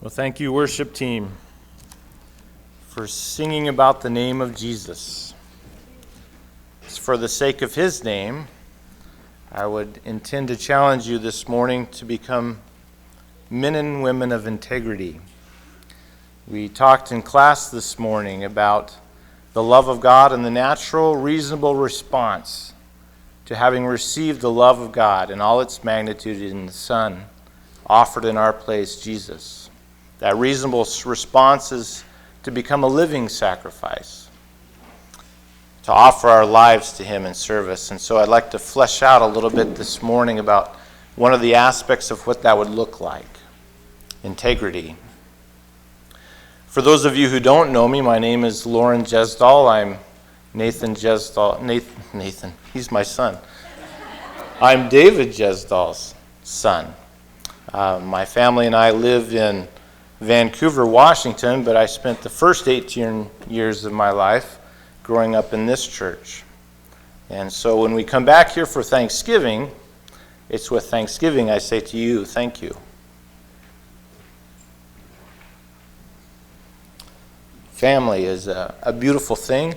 Well, thank you, worship team, for singing about the name of Jesus. For the sake of his name, I would intend to challenge you this morning to become men and women of integrity. We talked in class this morning about the love of God and the natural, reasonable response to having received the love of God in all its magnitude in the Son, offered in our place, Jesus. That reasonable response is to become a living sacrifice, to offer our lives to him in service. And so I'd like to flesh out a little bit this morning about one of the aspects of what that would look like: integrity. For those of you who don't know me, my name is Loren Gjesdal. I'm Nathan Gjesdal. Nathan, he's my son. I'm David Gjesdal's son. My family and I live in Vancouver, Washington, but I spent the first 18 years of my life growing up in this church. And so when we come back here for Thanksgiving, it's with Thanksgiving I say to you, thank you. Family is a beautiful thing,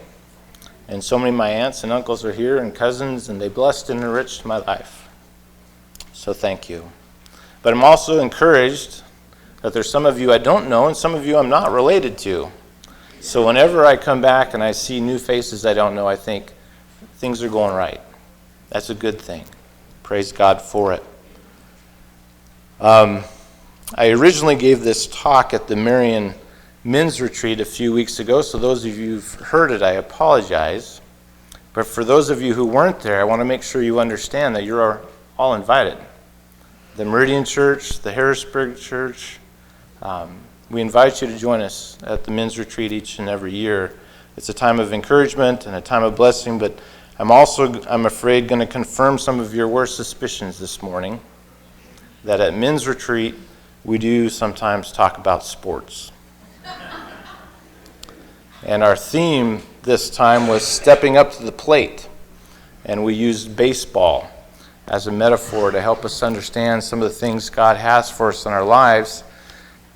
and so many of my aunts and uncles are here and cousins, and they blessed and enriched my life. So thank you. But I'm also encouraged that there's some of you I don't know and some of you I'm not related to. So whenever I come back and I see new faces I don't know, I think things are going right. That's a good thing. Praise God for it. I originally gave this talk at the Meridian men's retreat a few weeks ago, so those of you who've heard it, I apologize. But for those of you who weren't there, I want to make sure you understand that you're all invited. The Meridian Church, the Harrisburg Church, we invite you to join us at the men's retreat each and every year. It's a time of encouragement and a time of blessing, but I'm afraid, going to confirm some of your worst suspicions this morning, that at men's retreat, we do sometimes talk about sports. And our theme this time was stepping up to the plate, and we used baseball as a metaphor to help us understand some of the things God has for us in our lives.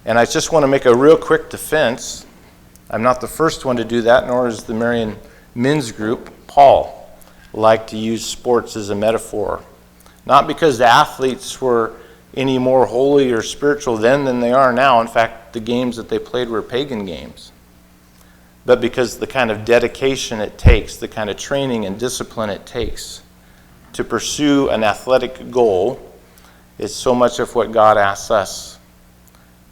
And I just want to make a real quick defense. I'm not the first one to do that, nor is the Meridian men's group. Paul liked to use sports as a metaphor. Not because the athletes were any more holy or spiritual then than they are now. In fact, the games that they played were pagan games. But because the kind of dedication it takes, the kind of training and discipline it takes to pursue an athletic goal is so much of what God asks us.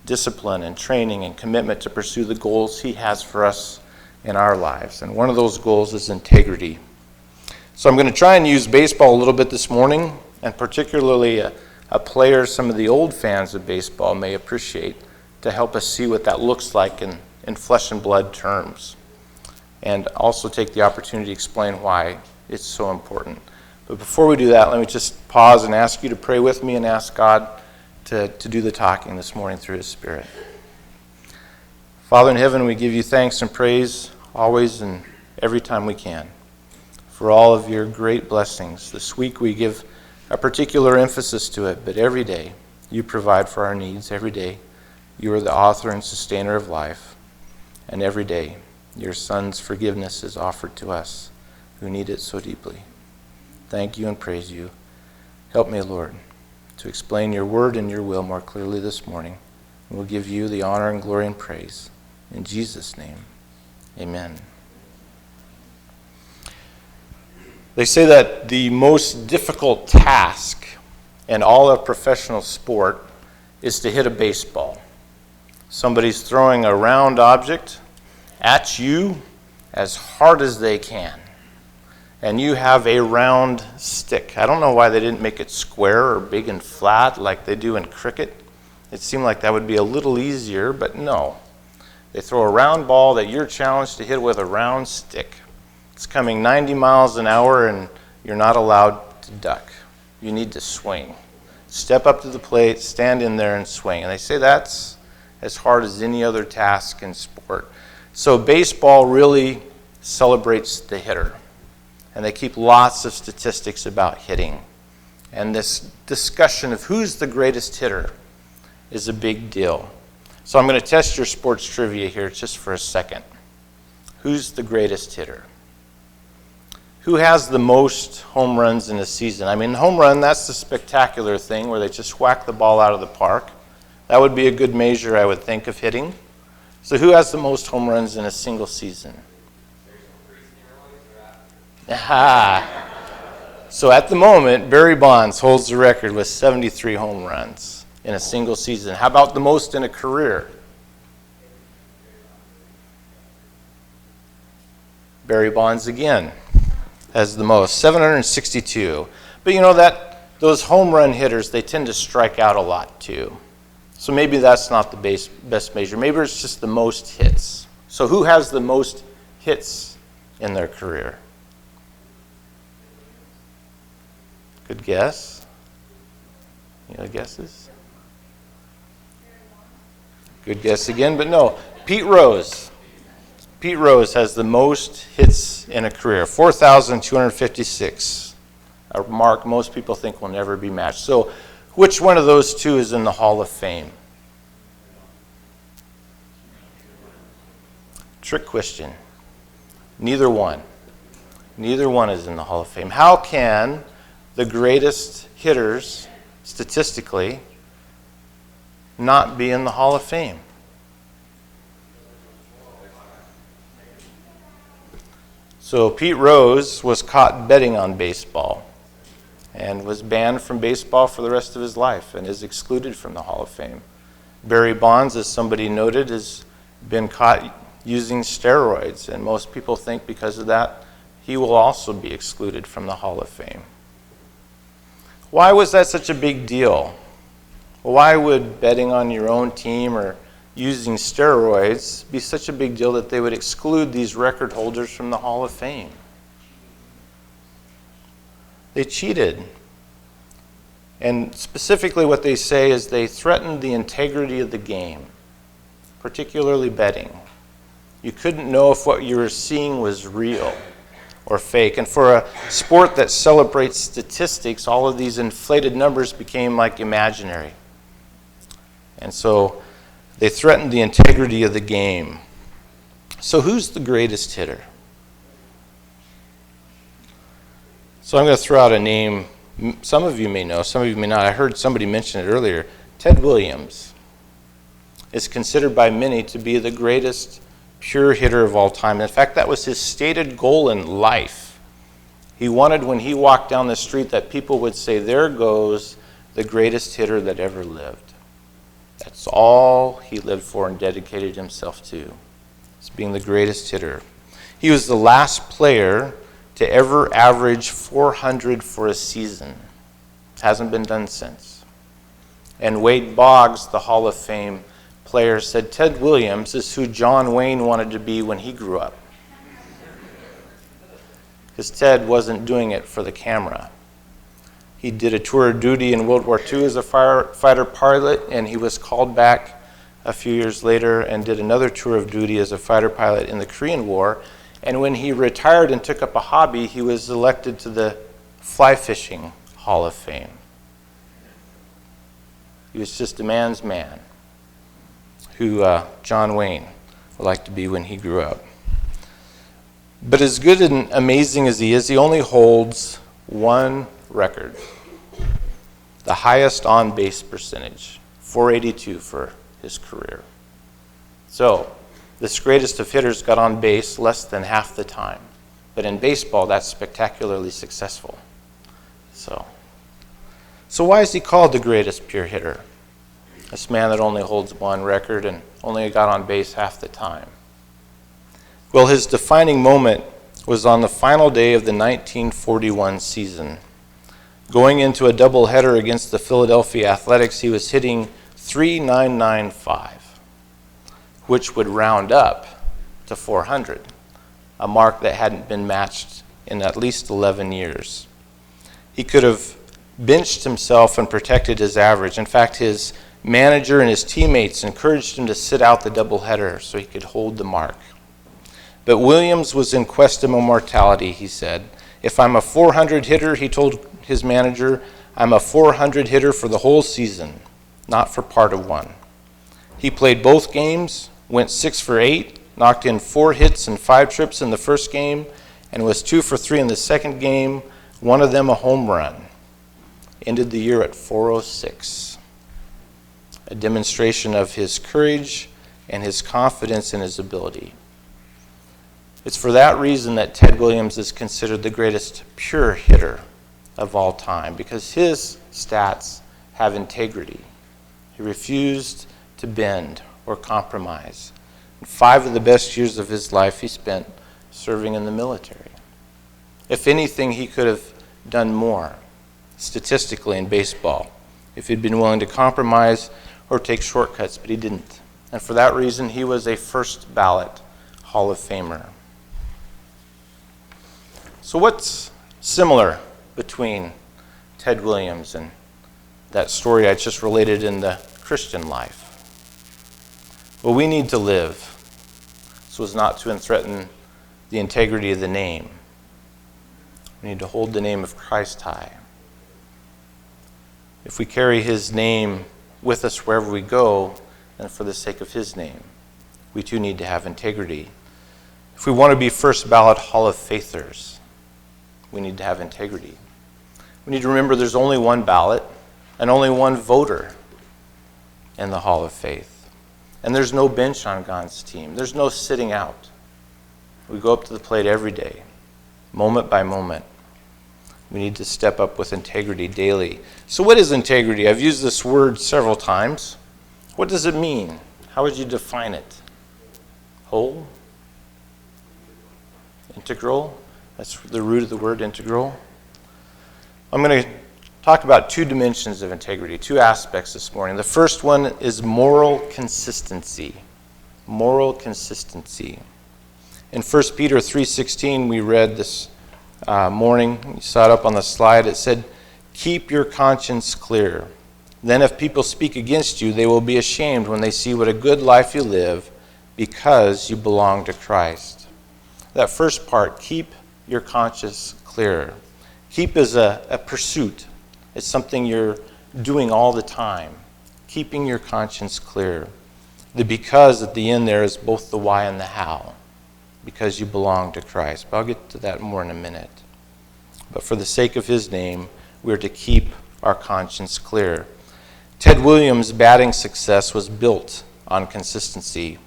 Discipline and training and commitment to pursue the goals he has for us in our lives. And one of those goals is integrity. So I'm going to try and use baseball a little bit this morning, and particularly a player some of the old fans of baseball may appreciate, to help us see what that looks like in flesh and blood terms. And also take the opportunity to explain why it's so important. But before we do that, let me just pause and ask you to pray with me and ask God to do the talking this morning through his Spirit. Father in heaven, we give you thanks and praise always and every time we can for all of your great blessings. This week we give a particular emphasis to it, but every day you provide for our needs. Every day you are the author and sustainer of life, and every day your Son's forgiveness is offered to us who need it so deeply. Thank you and praise you. Help me, Lord, to explain your word and your will more clearly this morning. And we'll give you the honor and glory and praise. In Jesus' name, amen. They say that the most difficult task in all of professional sport is to hit a baseball. Somebody's throwing a round object at you as hard as they can. And you have a round stick. I don't know why they didn't make it square or big and flat like they do in cricket. It seemed like that would be a little easier, but no. They throw a round ball that you're challenged to hit with a round stick. It's coming 90 miles an hour, and you're not allowed to duck. You need to swing. Step up to the plate, stand in there, and swing. And they say that's as hard as any other task in sport. So baseball really celebrates the hitter. And they keep lots of statistics about hitting. And this discussion of who's the greatest hitter is a big deal. So I'm going to test your sports trivia here just for a second. Who's the greatest hitter? Who has the most home runs in a season? I mean, home run, that's the spectacular thing where they just whack the ball out of the park. That would be a good measure, I would think, of hitting. So who has the most home runs in a single season? Aha. So at the moment, Barry Bonds holds the record with 73 home runs in a single season. How about the most in a career? Barry Bonds again has the most, 762. But you know that those home run hitters, they tend to strike out a lot too. So maybe that's not the best measure. Maybe it's just the most hits. So who has the most hits in their career? Good guess. Any other guesses? Good guess again, but no. Pete Rose. Pete Rose has the most hits in a career, 4,256, a mark most people think will never be matched. So which one of those two is in the Hall of Fame? Trick question. Neither one. Neither one is in the Hall of Fame. How can the greatest hitters, statistically, not be in the Hall of Fame? So Pete Rose was caught betting on baseball and was banned from baseball for the rest of his life and is excluded from the Hall of Fame. Barry Bonds, as somebody noted, has been caught using steroids, and most people think because of that he will also be excluded from the Hall of Fame. Why was that such a big deal? Why would betting on your own team or using steroids be such a big deal that they would exclude these record holders from the Hall of Fame? They cheated. And specifically what they say is they threatened the integrity of the game, particularly betting. You couldn't know if what you were seeing was real or fake. And for a sport that celebrates statistics, all of these inflated numbers became like imaginary. And so they threatened the integrity of the game. So who's the greatest hitter? So I'm going to throw out a name. Some of you may know, some of you may not. I heard somebody mention it earlier. Ted Williams is considered by many to be the greatest pure hitter of all time. In fact, that was his stated goal in life. He wanted, when he walked down the street, that people would say, "There goes the greatest hitter that ever lived." That's all he lived for and dedicated himself to, is being the greatest hitter. He was the last player to ever average 400 for a season. It hasn't been done since. And Wade Boggs, the Hall of Fame player, said Ted Williams is who John Wayne wanted to be when he grew up. Because Ted wasn't doing it for the camera. He did a tour of duty in World War II as a firefighter pilot, and he was called back a few years later and did another tour of duty as a fighter pilot in the Korean War. And when he retired and took up a hobby, he was elected to the Fly Fishing Hall of Fame. He was just a man's man, who John Wayne would like to be when he grew up. But as good and amazing as he is, he only holds one record. The highest on-base percentage, 482 for his career. So, this greatest of hitters got on base less than half the time. But in baseball, that's spectacularly successful. So why is he called the greatest pure hitter? This man that only holds one record and only got on base half the time. Well, his defining moment was on the final day of the 1941 season. Going into a doubleheader against the Philadelphia Athletics, he was hitting .3995, which would round up to 400, a mark that hadn't been matched in at least 11 years. He could have benched himself and protected his average. In fact, his manager and his teammates encouraged him to sit out the doubleheader so he could hold the mark. But Williams was in quest of immortality, he said. If I'm a 400 hitter, he told his manager, I'm a 400 hitter for the whole season, not for part of one. He played both games, went 6 for 8, knocked in 4 hits and 5 trips in the first game, and was 2 for 3 in the second game, one of them a home run. Ended the year at 406. A demonstration of his courage and his confidence in his ability. It's for that reason that Ted Williams is considered the greatest pure hitter of all time, because his stats have integrity. He refused to bend or compromise. 5 of the best years of his life he spent serving in the military. If anything, he could have done more statistically in baseball if he'd been willing to compromise or take shortcuts, but he didn't. And for that reason, he was a first ballot Hall of Famer. So what's similar between Ted Williams and that story I just related in the Christian life? Well, we need to live so as not to threaten the integrity of the name. We need to hold the name of Christ high. If we carry his name with us wherever we go, then for the sake of his name, we too need to have integrity. If we want to be first ballot Hall of Faithers, we need to have integrity. We need to remember there's only one ballot and only one voter in the Hall of Faith. And there's no bench on God's team. There's no sitting out. We go up to the plate every day, moment by moment. We need to step up with integrity daily. So what is integrity? I've used this word several times. What does it mean? How would you define it? Whole? Integral? That's the root of the word integral. I'm going to talk about 2 dimensions of integrity, 2 aspects this morning. The first one is moral consistency. Moral consistency. In 1 Peter 3:16, we read this morning, you saw it up on the slide, it said, "Keep your conscience clear. Then if people speak against you, they will be ashamed when they see what a good life you live because you belong to Christ." That first part, keep your conscience clear. Keep is a pursuit. It's something you're doing all the time. Keeping your conscience clear. The because at the end there is both the why and the how. Because you belong to Christ. But I'll get to that more in a minute. But for the sake of his name, we're to keep our conscience clear. Ted Williams' batting success was built on consistency.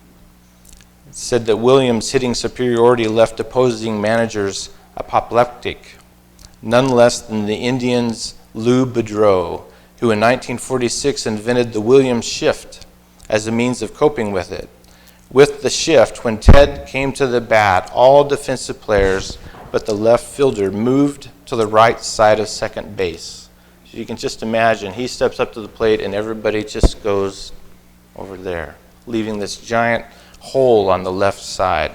It said that Williams' hitting superiority left opposing managers apoplectic, none less than the Indians' Lou Boudreau, who in 1946 invented the Williams shift as a means of coping with it. With the shift, when Ted came to the bat, all defensive players but the left fielder moved to the right side of second base. So you can just imagine, he steps up to the plate and everybody just goes over there, leaving this giant hole on the left side.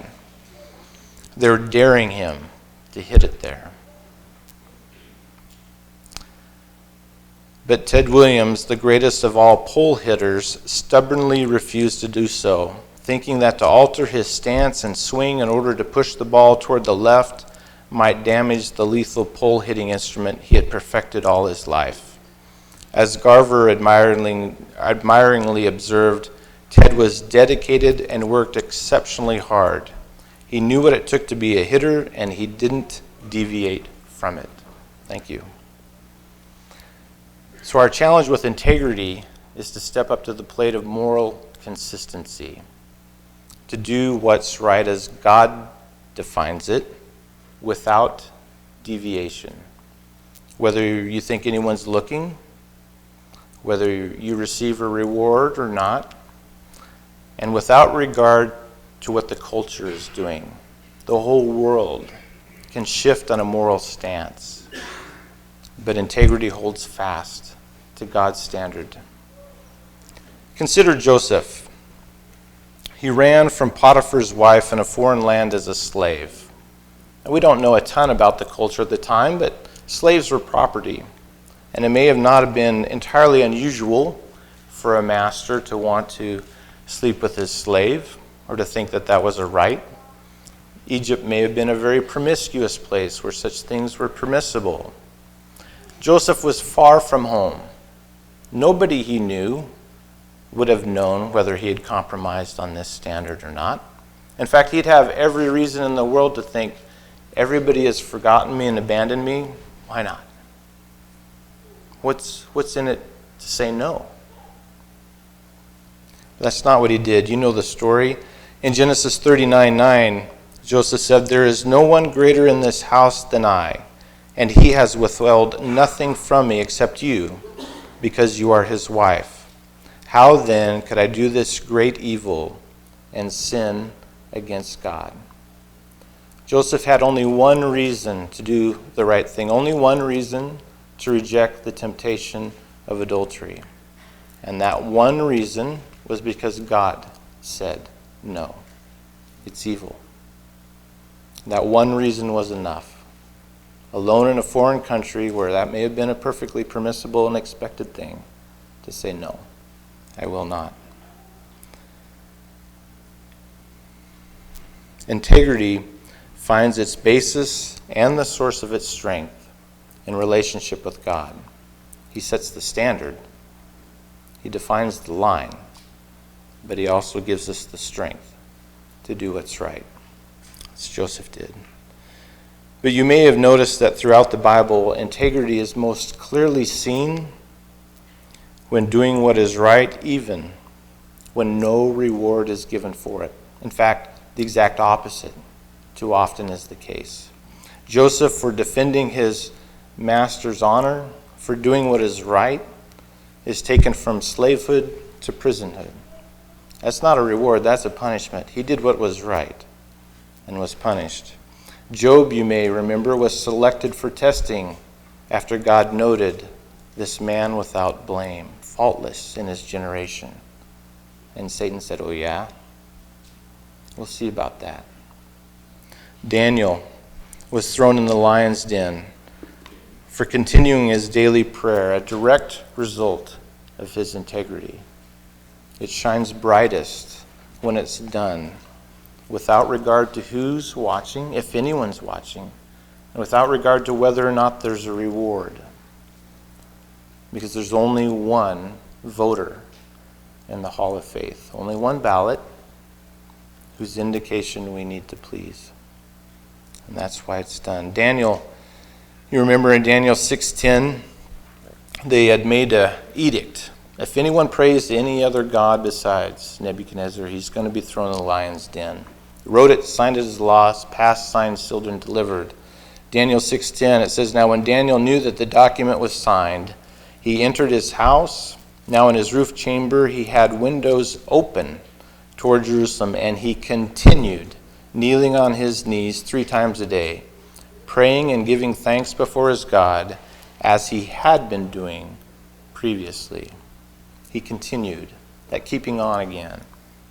They're daring him to hit it there. But Ted Williams, the greatest of all pole hitters, stubbornly refused to do so, thinking that to alter his stance and swing in order to push the ball toward the left might damage the lethal pole hitting instrument he had perfected all his life. As Garver admiringly observed, Ted was dedicated and worked exceptionally hard. He knew what it took to be a hitter, and he didn't deviate from it. Thank you. So our challenge with integrity is to step up to the plate of moral consistency, to do what's right as God defines it without deviation. Whether you think anyone's looking, whether you receive a reward or not, and without regard to what the culture is doing. The whole world can shift on a moral stance, but integrity holds fast to God's standard. Consider Joseph. He ran from Potiphar's wife in a foreign land as a slave. And we don't know a ton about the culture at the time, but slaves were property. And it may have not been entirely unusual for a master to want to sleep with his slave or to think that that was a right. Egypt may have been a very promiscuous place where such things were permissible. Joseph was far from home. Nobody he knew would have known whether he had compromised on this standard or not. In fact, he'd have every reason in the world to think, everybody has forgotten me and abandoned me. Why not? What's in it to say no? That's not what he did. You know the story. In Genesis 39:9, Joseph said, "There is no one greater in this house than I, and he has withheld nothing from me except you, because you are his wife. How then could I do this great evil and sin against God?" Joseph had only one reason to do the right thing, only one reason to reject the temptation of adultery. And that one reason was because God said no. It's evil. That one reason was enough. Alone in a foreign country where that may have been a perfectly permissible and expected thing, to say no, I will not. Integrity finds its basis and the source of its strength in relationship with God. He sets the standard. He defines the line. But he also gives us the strength to do what's right, as Joseph did. But you may have noticed that throughout the Bible, integrity is most clearly seen when doing what is right, even when no reward is given for it. In fact, the exact opposite too often is the case. Joseph, for defending his master's honor, for doing what is right, is taken from slavehood to prisonhood. That's not a reward, that's a punishment. He did what was right and was punished. Job, you may remember, was selected for testing after God noted this man without blame, faultless in his generation. And Satan said, "Oh yeah? We'll see about that." Daniel was thrown in the lion's den for continuing his daily prayer, a direct result of his integrity. It shines brightest when it's done without regard to who's watching, if anyone's watching, and without regard to whether or not there's a reward. Because there's only one voter in the Hall of Faith, only one ballot whose indication we need to please. And that's why it's done. Daniel, you remember in Daniel 6:10, they had made an edict. If anyone prays to any other god besides Nebuchadnezzar, he's going to be thrown in the lion's den. He wrote it, signed it as law, passed, signed, sealed, and delivered. Daniel 6:10, it says, "Now when Daniel knew that the document was signed, he entered his house. Now in his roof chamber he had windows open toward Jerusalem, and he continued kneeling on his knees 3 times a day, praying and giving thanks before his God, as he had been doing previously." He continued, that keeping on again,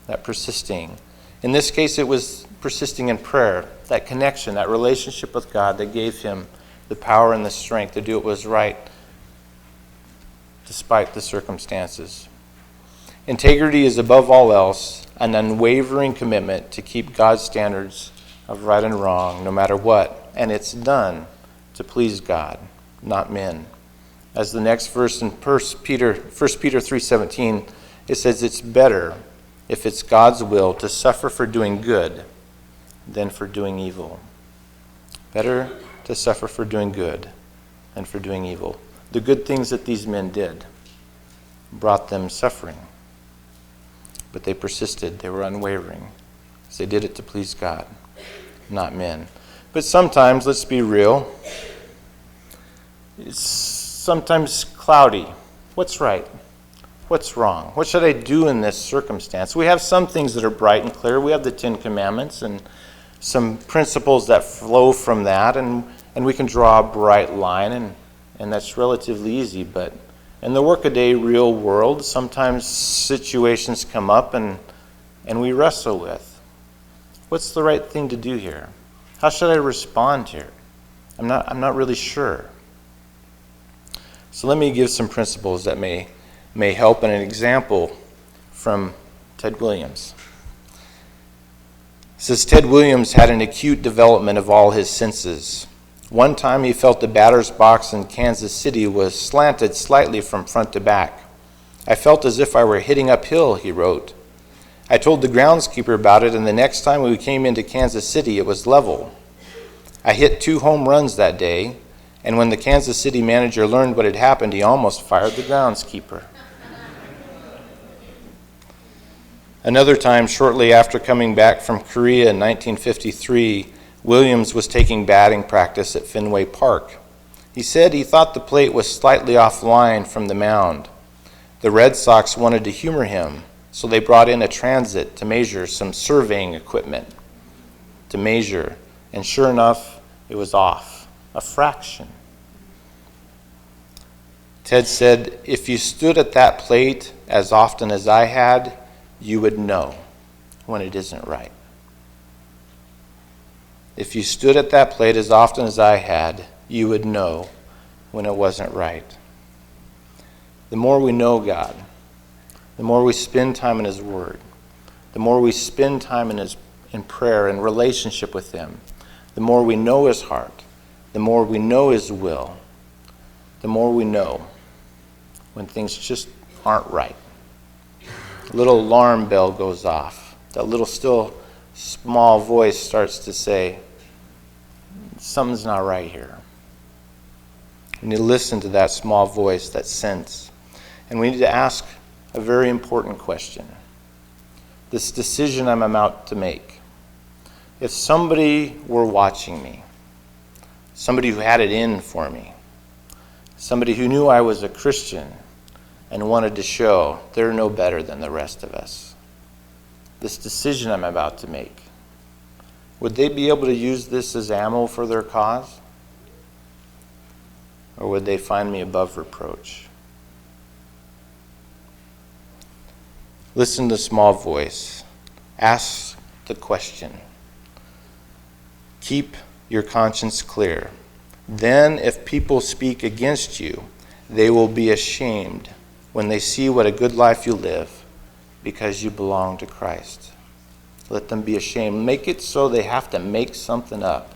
that persisting. In this case, it was persisting in prayer, that connection, that relationship with God that gave him the power and the strength to do what was right despite the circumstances. Integrity is above all else an unwavering commitment to keep God's standards of right and wrong no matter what, and it's done to please God, not men. As the next verse in 1 Peter 3:17, it says it's better, if it's God's will, to suffer for doing good than for doing evil. Better to suffer for doing good than for doing evil. The good things that these men did brought them suffering, but they persisted. They were unwavering, because they did it to please God, not men. But sometimes, let's be real, it's sometimes cloudy. What's right? What's wrong? What should I do in this circumstance? We have some things that are bright and clear. We have the 10 Commandments and some principles that flow from that, and we can draw a bright line, and that's relatively easy. But in the workaday real world, sometimes situations come up and we wrestle with, what's the right thing to do here? How should I respond here? I'm not really sure. So let me give some principles that may help, and an example from Ted Williams. It says Ted Williams had an acute development of all his senses. One time he felt the batter's box in Kansas City was slanted slightly from front to back. I felt as if I were hitting uphill, he wrote. I told the groundskeeper about it, and the next time we came into Kansas City, it was level. I hit 2 home runs that day, and when the Kansas City manager learned what had happened, he almost fired the groundskeeper. Another time, shortly after coming back from Korea in 1953, Williams was taking batting practice at Fenway Park. He said he thought the plate was slightly offline from the mound. The Red Sox wanted to humor him, so they brought in a transit to measure some surveying equipment to measure, and sure enough, it was off, a fraction. Ted said, if you stood at that plate as often as I had, you would know when it isn't right. If you stood at that plate as often as I had, you would know when it wasn't right. The more we know God, the more we spend time in His Word, the more we spend time in prayer and relationship with Him, the more we know His heart, the more we know His will, the more we know when things just aren't right. A little alarm bell goes off. That little still small voice starts to say, something's not right here. We need to listen to that small voice, that sense. And we need to ask a very important question. This decision I'm about to make. If somebody were watching me, somebody who had it in for me, somebody who knew I was a Christian and wanted to show they're no better than the rest of us, this decision I'm about to make, would they be able to use this as ammo for their cause? Or would they find me above reproach? Listen to the small voice. Ask the question. Keep your conscience clear. Then, if people speak against you, they will be ashamed when they see what a good life you live because you belong to Christ. Let them be ashamed. Make it so they have to make something up.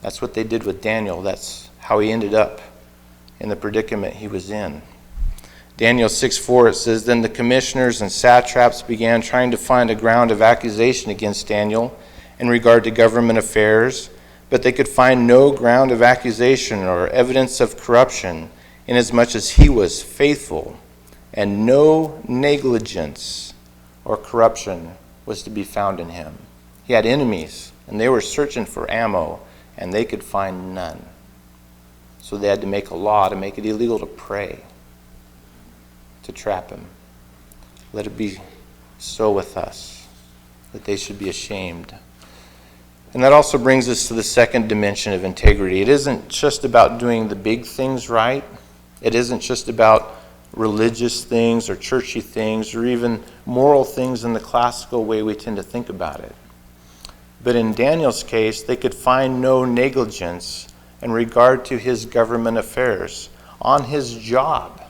That's what they did with Daniel. That's how he ended up in the predicament he was in. Daniel 6:4, it says, Then the commissioners and satraps began trying to find a ground of accusation against Daniel in regard to government affairs, but they could find no ground of accusation or evidence of corruption, inasmuch as he was faithful, and no negligence or corruption was to be found in him. He had enemies, and they were searching for ammo, and they could find none. So they had to make a law to make it illegal to pray, to trap him. Let it be so with us, that they should be ashamed. And that also brings us to the second dimension of integrity. It isn't just about doing the big things right. It isn't just about religious things or churchy things or even moral things in the classical way we tend to think about it. But in Daniel's case, they could find no negligence in regard to his government affairs. On his job,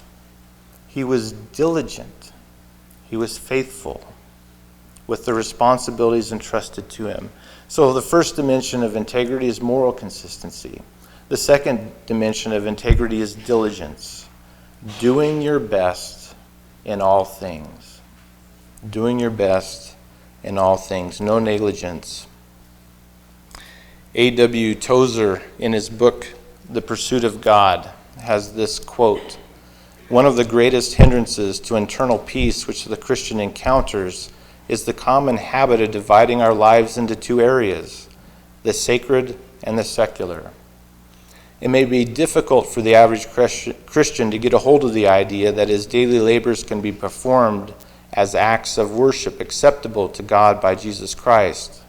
he was diligent. He was faithful with the responsibilities entrusted to him. So the first dimension of integrity is moral consistency. The second dimension of integrity is diligence. Doing your best in all things. Doing your best in all things. No negligence. A.W. Tozer, in his book, The Pursuit of God, has this quote, One of the greatest hindrances to internal peace which the Christian encounters is the common habit of dividing our lives into 2 areas, the sacred and the secular. It may be difficult for the average Christian to get a hold of the idea that his daily labors can be performed as acts of worship acceptable to God by Jesus Christ.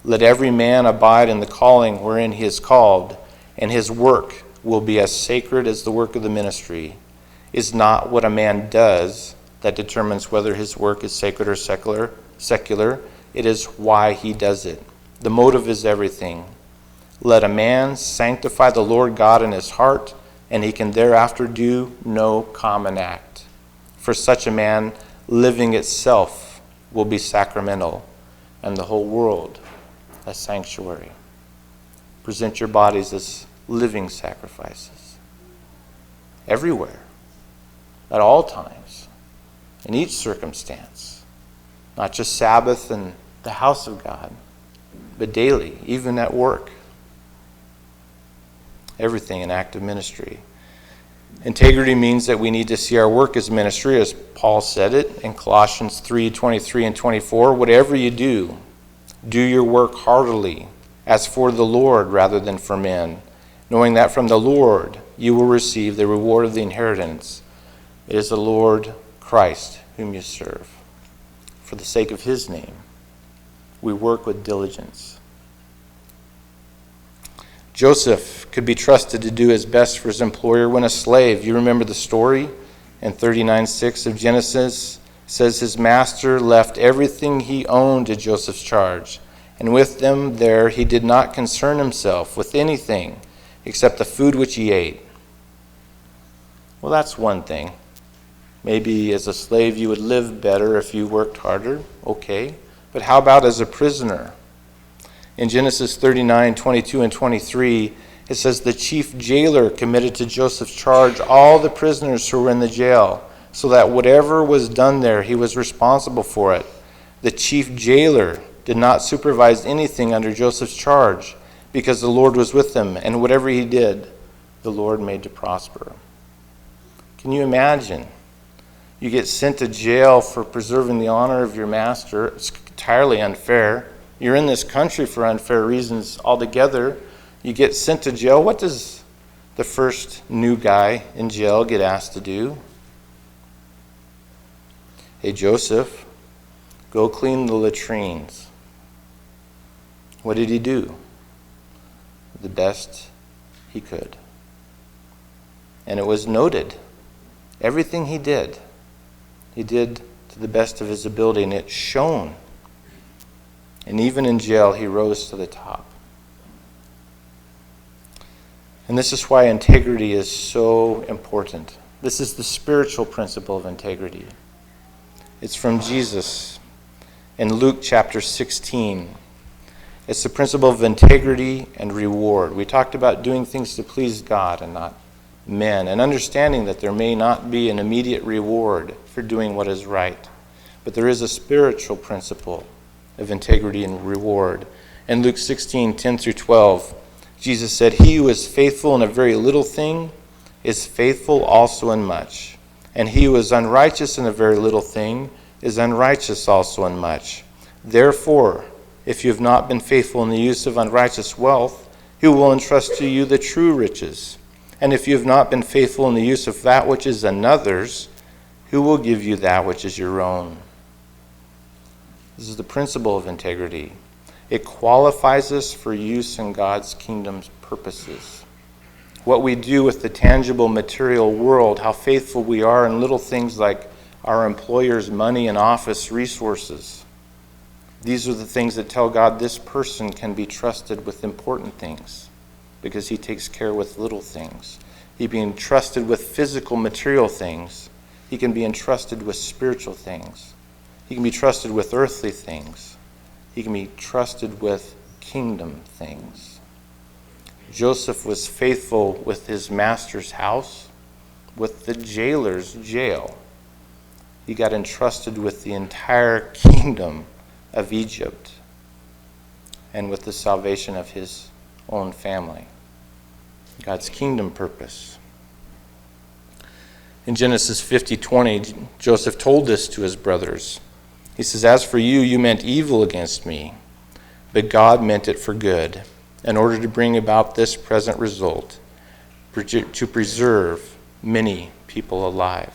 Let every man abide in the calling wherein he is called, and his work will be as sacred as the work of the ministry. Is not what a man does that determines whether his work is sacred or secular. It is why he does it. The motive is everything. Let a man sanctify the Lord God in his heart, and he can thereafter do no common act. For such a man, living itself will be sacramental, and the whole world a sanctuary. Present your bodies as living sacrifices. Everywhere. at all times, in each circumstance, not just Sabbath and the house of God, but daily, even at work. Everything an act of ministry. Integrity means that we need to see our work as ministry, as Paul said it in Colossians 3:23 and 24. Whatever you do, do your work heartily, as for the Lord rather than for men, knowing that from the Lord you will receive the reward of the inheritance. It is the Lord Christ whom you serve. For the sake of his name, we work with diligence. Joseph could be trusted to do his best for his employer when a slave. You remember the story in 39:6 of Genesis? It says his master left everything he owned to Joseph's charge, and with them there he did not concern himself with anything except the food which he ate. Well, that's one thing. Maybe as a slave you would live better if you worked harder. Okay. But how about as a prisoner? In Genesis 39:22 and 23, it says the chief jailer committed to Joseph's charge all the prisoners who were in the jail, so that whatever was done there, he was responsible for it. The chief jailer did not supervise anything under Joseph's charge, because the Lord was with him, and whatever he did, the Lord made to prosper. Can you imagine? You get sent to jail for preserving the honor of your master. It's entirely unfair. You're in this country for unfair reasons altogether. You get sent to jail. What does the first new guy in jail get asked to do? Hey, Joseph, go clean the latrines. What did he do? The best he could. And it was noted. Everything he did to the best of his ability, and it shone. And even in jail, he rose to the top. And this is why integrity is so important. This is the spiritual principle of integrity. It's from Jesus in Luke chapter 16. It's the principle of integrity and reward. We talked about doing things to please God and not men, and understanding that there may not be an immediate reward for doing what is right. But there is a spiritual principle of integrity and reward. In Luke 16:10 through 12, Jesus said, "He who is faithful in a very little thing is faithful also in much. And he who is unrighteous in a very little thing is unrighteous also in much. Therefore, if you have not been faithful in the use of unrighteous wealth, who will entrust to you the true riches? And if you have not been faithful in the use of that which is another's, who will give you that which is your own?" This is the principle of integrity. It qualifies us for use in God's kingdom's purposes. What we do with the tangible material world, how faithful we are in little things like our employer's money and office resources. These are the things that tell God this person can be trusted with important things, because he takes care with little things. He can be entrusted with physical material things. He can be entrusted with spiritual things. He can be trusted with earthly things. He can be trusted with kingdom things. Joseph was faithful with his master's house, with the jailer's jail. He got entrusted with the entire kingdom of Egypt and with the salvation of his own family. God's kingdom purpose. In Genesis 50:20, Joseph told this to his brothers. He says, "As for you, you meant evil against me, but God meant it for good, in order to bring about this present result, to preserve many people alive."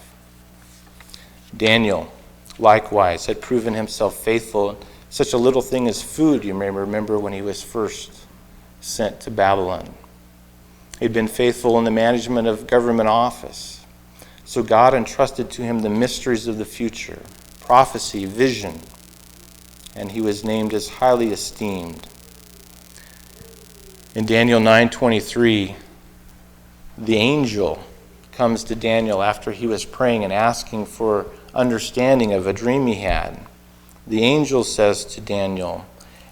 Daniel, likewise, had proven himself faithful in such a little thing as food. You may remember when he was first sent to Babylon. He'd been faithful in the management of government office. So God entrusted to him the mysteries of the future, prophecy, vision, and he was named as highly esteemed. In Daniel 9:23, the angel comes to Daniel after he was praying and asking for understanding of a dream he had. The angel says to Daniel,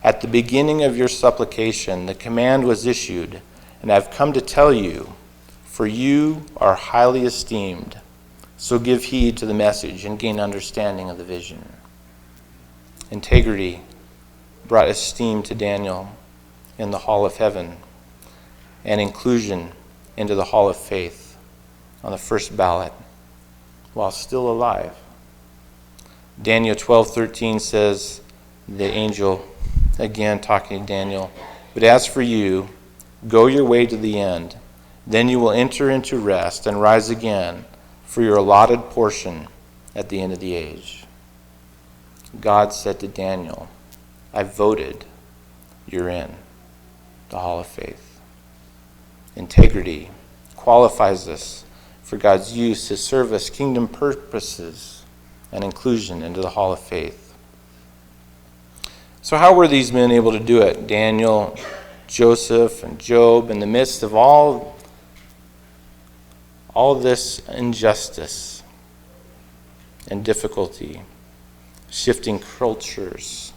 "At the beginning of your supplication, the command was issued, and I've come to tell you, for you are highly esteemed. So give heed to the message and gain understanding of the vision. Integrity brought esteem to Daniel in the hall of heaven, and inclusion into the hall of faith on the first ballot while still alive. Daniel 12:13 says, the angel, again talking to Daniel, but as for you, go your way to the end. Then you will enter into rest and rise again for your allotted portion at the end of the age. God said to Daniel, I voted, you're in the hall of faith. Integrity qualifies us for God's use to service kingdom purposes and inclusion into the hall of faith. So how were these men able to do it? Daniel, Joseph, and Job, in the midst of all this injustice and difficulty, shifting cultures,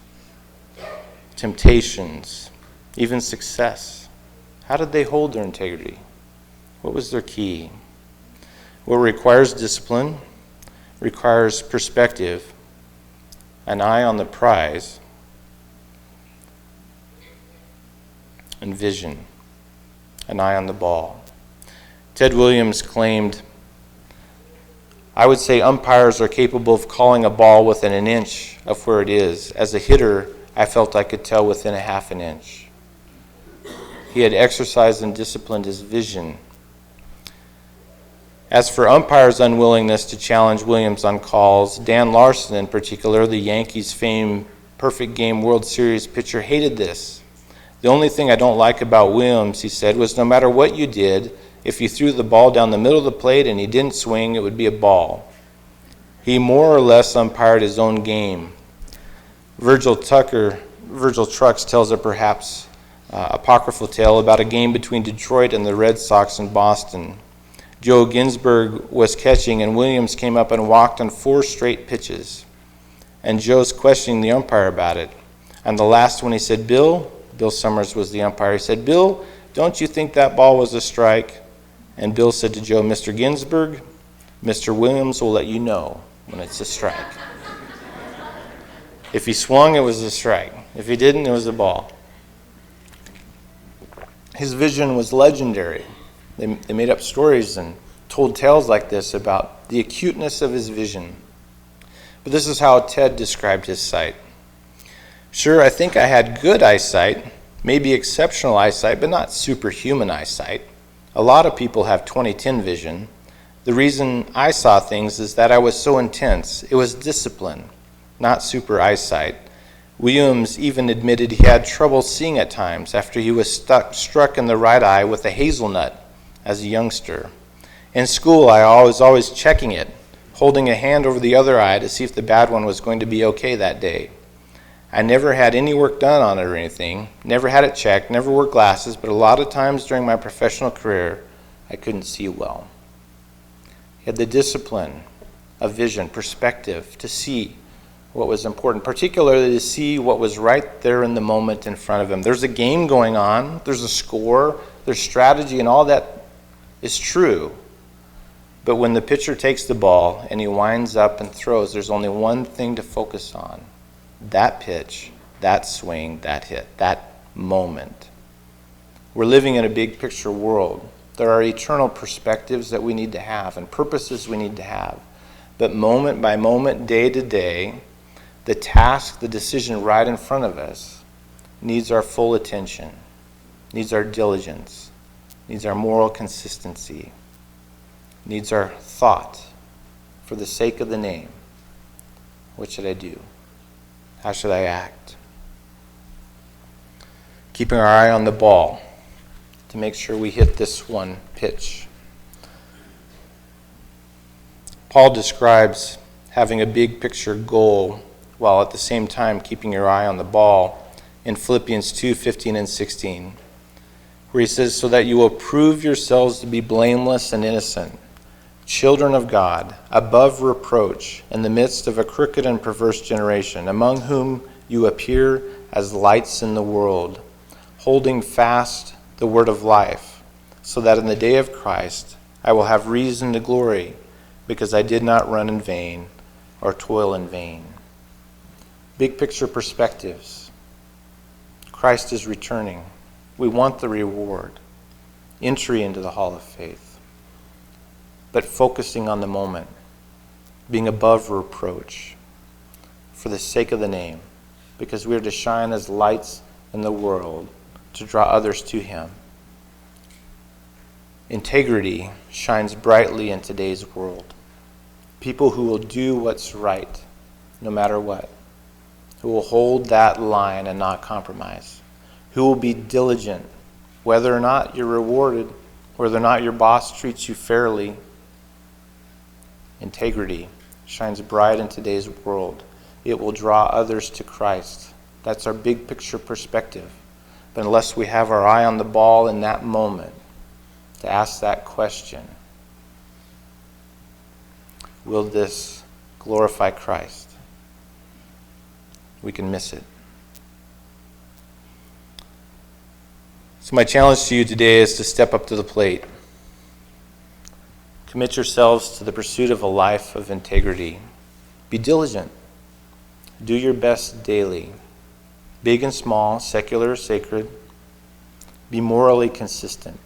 temptations, even success. How did they hold their integrity? What was their key? Well, it requires discipline, requires perspective, an eye on the prize, and vision, an eye on the ball. Ted Williams claimed, I would say umpires are capable of calling a ball within an inch of where it is. As a hitter, I felt I could tell within a half an inch. He had exercised and disciplined his vision. As for umpires' unwillingness to challenge Williams on calls, Dan Larson in particular, the Yankees' famed perfect game World Series pitcher, hated this. The only thing I don't like about Williams, he said, was no matter what you did, if you threw the ball down the middle of the plate and he didn't swing, it would be a ball. He more or less umpired his own game. Virgil Trucks tells a perhaps apocryphal tale about a game between Detroit and the Red Sox in Boston. Joe Ginsberg was catching, and Williams came up and walked on 4 straight pitches. And Joe's questioning the umpire about it. And the last one he said, Bill Summers was the umpire. He said, Bill, don't you think that ball was a strike? And Bill said to Joe, Mr. Ginsberg, Mr. Williams will let you know when it's a strike. If he swung, it was a strike. If he didn't, it was a ball. His vision was legendary. They made up stories and told tales like this about the acuteness of his vision. But this is how Ted described his sight. Sure, I think I had good eyesight, maybe exceptional eyesight, but not superhuman eyesight. A lot of people have 20/10 vision. The reason I saw things is that I was so intense. It was discipline, not super eyesight. Williams even admitted he had trouble seeing at times after he was struck in the right eye with a hazelnut as a youngster. In school, I was always checking it, holding a hand over the other eye to see if the bad one was going to be okay that day. I never had any work done on it or anything, never had it checked, never wore glasses, but a lot of times during my professional career, I couldn't see well. He had the discipline of vision, perspective, to see what was important, particularly to see what was right there in the moment in front of him. There's a game going on, there's a score, there's strategy, and all that is true. But when the pitcher takes the ball and he winds up and throws, there's only one thing to focus on. That pitch, that swing, that hit, that moment. We're living in a big picture world. There are eternal perspectives that we need to have and purposes we need to have. But moment by moment, day to day, the task, the decision right in front of us needs our full attention, needs our diligence, needs our moral consistency, needs our thought for the sake of the name. What should I do? How should I act? Keeping our eye on the ball to make sure we hit this one pitch. Paul describes having a big picture goal while at the same time keeping your eye on the ball in Philippians 2:15 and 16, where he says, so that you will prove yourselves to be blameless and innocent, children of God, above reproach, in the midst of a crooked and perverse generation, among whom you appear as lights in the world, holding fast the word of life, so that in the day of Christ I will have reason to glory, because I did not run in vain or toil in vain. Big picture perspectives. Christ is returning. We want the reward, entry into the hall of faith, but focusing on the moment, being above reproach for the sake of the name, because we are to shine as lights in the world to draw others to him. Integrity shines brightly in today's world. People who will do what's right, no matter what, who will hold that line and not compromise, who will be diligent, whether or not you're rewarded, whether or not your boss treats you fairly. Integrity shines bright in today's world. It will draw others to Christ. That's our big picture perspective. But unless we have our eye on the ball in that moment to ask that question, will this glorify Christ? We can miss it. So my challenge to you today is to step up to the plate. Commit yourselves to the pursuit of a life of integrity. Be diligent. Do your best daily. Big and small, secular or sacred. Be morally consistent.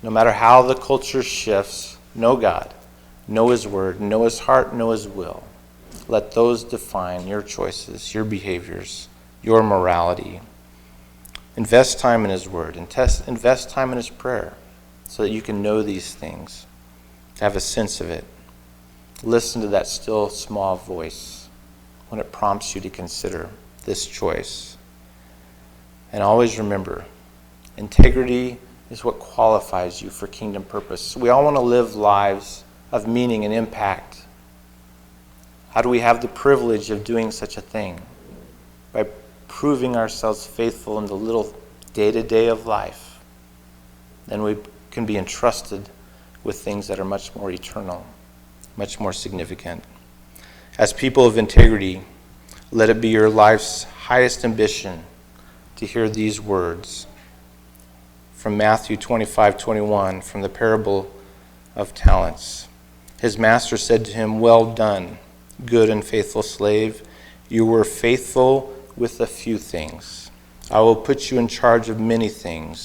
No matter how the culture shifts, know God, know his word, know his heart, know his will. Let those define your choices, your behaviors, your morality. Invest time in his word. Invest time in his prayer so that you can know these things, have a sense of it. Listen to that still small voice when it prompts you to consider this choice. And always remember, integrity is what qualifies you for kingdom purpose. We all want to live lives of meaning and impact. How do we have the privilege of doing such a thing? By proving ourselves faithful in the little day-to-day of life. Then we can be entrusted with things that are much more eternal, much more significant. As people of integrity, let it be your life's highest ambition to hear these words from Matthew 25:21, from the parable of talents. His master said to him, "Well done, good and faithful slave. You were faithful with a few things. I will put you in charge of many things.